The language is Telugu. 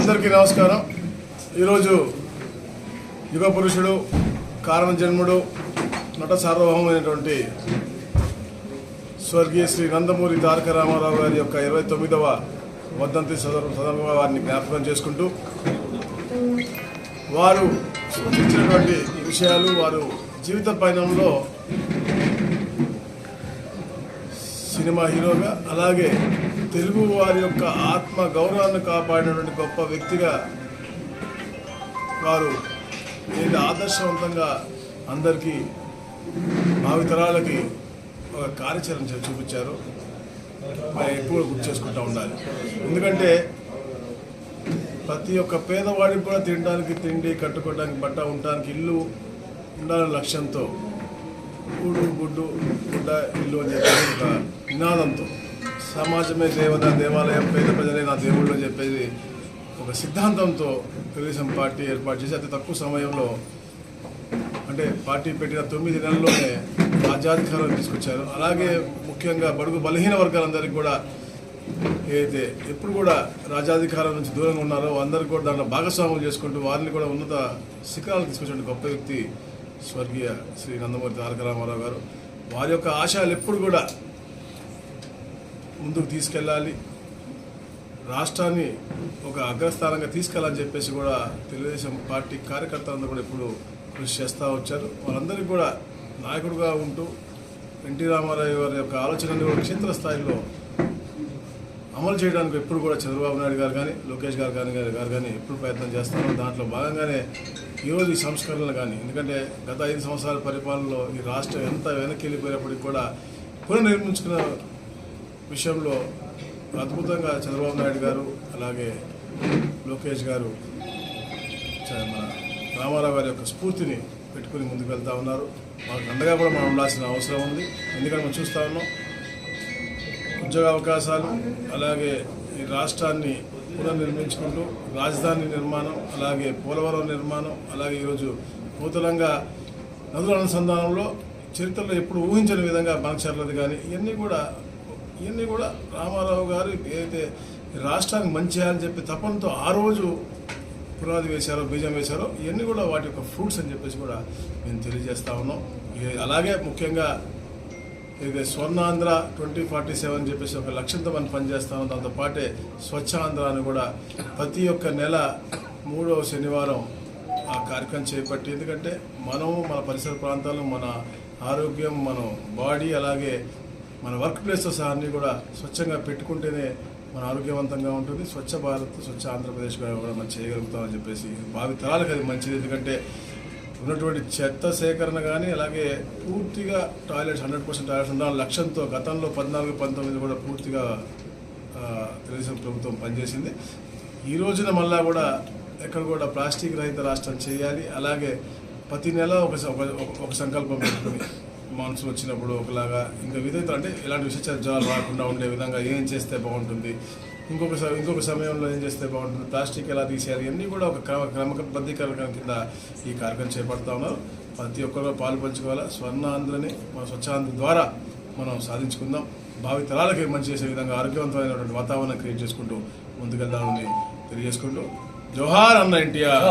అందరికీ నమస్కారం. ఈరోజు యుగ పురుషుడు, కారణ జన్ముడు, నట సార్వభౌమైనటువంటి స్వర్గీయ శ్రీ నందమూరి తారక రామారావు గారి యొక్క 29వ వర్ధంతి సందర్భంగా వారిని జ్ఞాపకం చేసుకుంటూ వారు సూచించినటువంటి విషయాలు, వారు జీవిత పయనంలో సినిమా హీరోగా అలాగే తెలుగు వారి యొక్క ఆత్మ గౌరవాన్ని కాపాడినటువంటి గొప్ప వ్యక్తిగా వారు ఏది ఆదర్శవంతంగా అందరికీ భావితరాలకి ఒక కార్యాచరణ చూపించారు. ఎప్పుడు గుర్తు చేసుకుంటూ ఉండాలి. ఎందుకంటే ప్రతి ఒక్క పేదవాడికి కూడా తినడానికి తిండి, కట్టుకోవడానికి బట్ట, ఉండడానికి ఇల్లు ఉండాలనే లక్ష్యంతో కూడు గుడ్డు గుడ్డ ఇల్లు అని చెప్పేసి ఒక నినాదంతో సమాజమే దేవత, దేవాలయం, పేద ప్రజలే నా దేవుళ్ళు అని చెప్పేసి ఒక సిద్ధాంతంతో తెలుగుదేశం పార్టీ ఏర్పాటు చేసి అతి తక్కువ సమయంలో, అంటే పార్టీ పెట్టిన 9 నెలల్లోనే రాజ్యాధికారం తీసుకొచ్చారు. అలాగే ముఖ్యంగా బడుగు బలహీన వర్గాలందరికీ కూడా ఏదైతే ఎప్పుడు కూడా రాజ్యాధికారం నుంచి దూరంగా ఉన్నారో అందరికీ కూడా దాంట్లో భాగస్వాములు చేసుకుంటూ వారిని కూడా ఉన్నత శిఖరాలు తీసుకొచ్చిన గొప్ప వ్యక్తి స్వర్గీయ శ్రీ నందమూరి తారక రామారావు గారు. వారి యొక్క ఆశయాలు ఎప్పుడు కూడా ముందుకు తీసుకెళ్ళాలి, రాష్ట్రాన్ని ఒక అగ్రస్థానంగా తీసుకెళ్ళాలని చెప్పేసి కూడా తెలుగుదేశం పార్టీ కార్యకర్తలందరూ కూడా ఎప్పుడు కృషి చేస్తూ వచ్చారు. వాళ్ళందరికీ కూడా నాయకుడిగా ఉంటూ ఎన్టీ రామారావు గారి యొక్క ఆలోచనలు కూడా క్షేత్రస్థాయిలో అమలు చేయడానికి ఎప్పుడు కూడా చంద్రబాబు నాయుడు గారు కానీ, లోకేష్ గారు కానీ ఎప్పుడు ప్రయత్నం చేస్తారు. దాంట్లో భాగంగానే ఈరోజు ఈ సంస్కరణలు కానీ, ఎందుకంటే గత 5 సంవత్సరాల పరిపాలనలో ఈ రాష్ట్రం ఎంత వెనక్కి వెళ్ళిపోయినప్పటికీ కూడా పునర్నిర్మించుకున్న విషయంలో అద్భుతంగా చంద్రబాబు నాయుడు గారు అలాగే లోకేష్ గారు మన రామారావు గారి యొక్క స్ఫూర్తిని పెట్టుకుని ముందుకు వెళ్తూ ఉన్నారు. వాళ్ళకి అండగా కూడా మనం ఉండాల్సిన అవసరం ఉంది. ఎందుకంటే మనం చూస్తూ ఉన్నాం ఉద్యోగ అవకాశాలు, అలాగే ఈ రాష్ట్రాన్ని పునర్నిర్మించుకుంటూ రాజధాని నిర్మాణం, అలాగే పోలవరం నిర్మాణం, అలాగే ఈరోజు నూతనంగా నదుల అనుసంధానంలో చరిత్రలో ఎప్పుడు ఊహించని విధంగా బంక్చర్లది కానీ ఇవన్నీ కూడా రామారావు గారు ఏదైతే రాష్ట్రానికి మంచి చేయాలని చెప్పి తపనతో ఆ రోజు పునాది వేశారో, బీజం వేశారో, ఇవన్నీ కూడా వాటి యొక్క ఫ్రూట్స్ అని చెప్పేసి కూడా మేము తెలియజేస్తూ ఉన్నాం. అలాగే ముఖ్యంగా ఇది స్వర్ణాంధ్ర 2047 అని చెప్పేసి ఒక లక్ష్యంతో మనం పనిచేస్తాము. దాంతోపాటే స్వచ్ఛాంధ్ర అని కూడా ప్రతి ఒక్క నెల 3వ శనివారం ఆ కార్యక్రమం చేపట్టి, ఎందుకంటే మనము మన పరిసర ప్రాంతాల్లో మన ఆరోగ్యం, మన బాడీ, అలాగే మన వర్క్ ప్లేస్తో సహా అన్నీ కూడా స్వచ్ఛంగా పెట్టుకుంటేనే మన ఆరోగ్యవంతంగా ఉంటుంది. స్వచ్ఛ భారత్, స్వచ్ఛ ఆంధ్రప్రదేశ్ కూడా మనం చేయగలుగుతామని చెప్పేసి భావి తరాలకు అది మంచిది. ఎందుకంటే ఉన్నటువంటి చెత్త సేకరణ కానీ, అలాగే పూర్తిగా టాయిలెట్స్ 100% టాయిలెట్స్ ఉండాలని లక్ష్యంతో గతంలో 14-19 కూడా పూర్తిగా తెలుగుదేశం ప్రభుత్వం పనిచేసింది. ఈ రోజున మళ్ళా కూడా ఎక్కడ కూడా ప్లాస్టిక్ రహిత రాష్ట్రం చేయాలి. అలాగే ప్రతి నెల ఒక సంకల్పం పెట్టుకుని మాన్సూన్ వచ్చినప్పుడు ఒకలాగా, ఇంకా విధంగా అంటే ఇలాంటి విషయాలు రాకుండా ఉండే విధంగా ఏం చేస్తే బాగుంటుంది, ఇంకొక సమయంలో ఏం చేస్తే బాగుంటుంది, ప్లాస్టిక్ ఎలా తీసేయాలి, ఇవన్నీ కూడా ఒక క్రమబద్ధీకరణ కింద ఈ కార్యక్రమం చేపడతా ఉన్నారు. ప్రతి ఒక్కరు పాలు పంచుకోవాలి. స్వర్ణాంధ్రని మన స్వచ్ఛాంధ్ర ద్వారా మనం సాధించుకుందాం. భావి తరాలకి మంచి చేసే విధంగా ఆరోగ్యవంతమైనటువంటి వాతావరణం క్రియేట్ చేసుకుంటూ ముందుకెళ్దామని తెలియజేసుకుంటూ జోహార్ అన్న ఎన్టీఆర్.